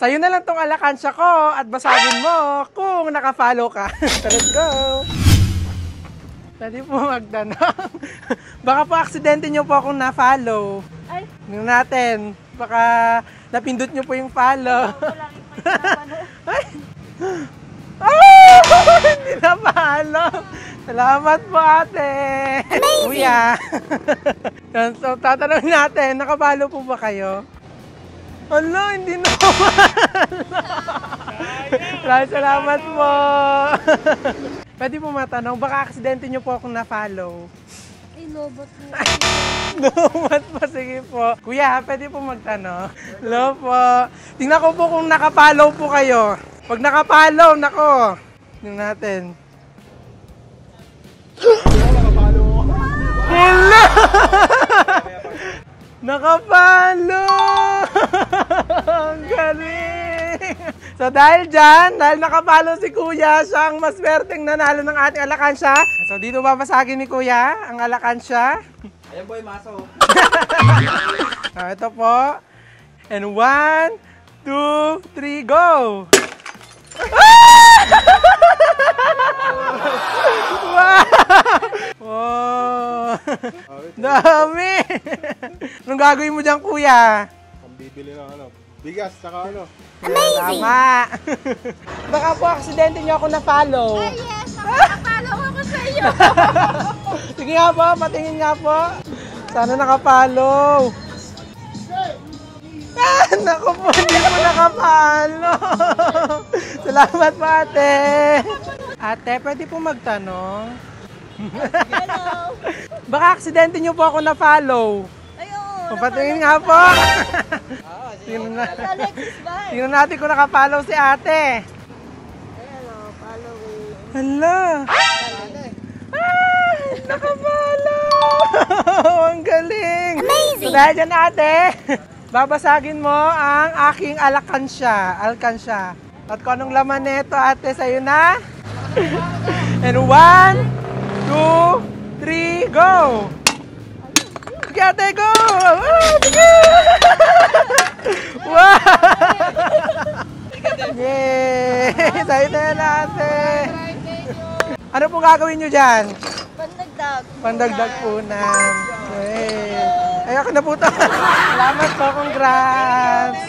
Sa'yo na lang tong alakansya ko at basagin mo kung nakafollow ka. So, let's go! Pwede po magtanong. Baka po aksidente nyo po akong na-follow. Ay. Tingnan natin. Baka napindot nyo po yung follow. Ay! Hindi na-follow. Salamat po, ate. Amazing! Kuya. So, tatanungin natin, nakapalo po ba kayo? Hala, hindi na. Salamat po. Pwede po matanong, baka aksidente nyo po akong na-follow. Ay, lobot mo. Lumat po, sige po. Kuya, pwede po magtanong. Hello po. Tingnan ko po kung nakapollow po kayo. Pag nakapollow, nako. Tingnan natin. Hello! Nakapollow! Ang galing! So dahil dyan, dahil nakapollow si Kuya, siya ang mas swerteng nanalo ng ating alakansya. So dito babasagin ni Kuya ang alakansya. Ayan po yung maso. Ito po. And 1, 2, 3, go! Wow! Wow! Dami! Anong gagawin mo dyan, Kuya? Pambibili ng ano, bigas, saka ano. Amazing! Tama! Baka po aksidente niyo ako na-follow. Ay, yes! Nakapalaw ako sa iyo! Sige nga po, patingin nga po. Sana nakapollow. Naku po, hindi po nakapollow. Salamat po, ate. Ate, pwede po magtanong? Hello! Baka aksidente niyo po ako na-follow. Ayun! Patingin nga po. Tingnan na. Alexis ba? Tingnan natin kung nakapollow si ate. Hello, following. Hala. Nakapollow. Ang galing. Amazing! So dahil dyan, ate, babasagin mo ang aking alakansya. At kung anong laman nito, ate, sa'yo na. And 1, 2, 3, go! Sige, ate, go! Sige! Wow! Yay! Sa'yo na yan, ate. Ano po gagawin nyo dyan? Pandagdag. Pandagdag punan. Okay. Ayoko na po ito. Salamat po, congrats!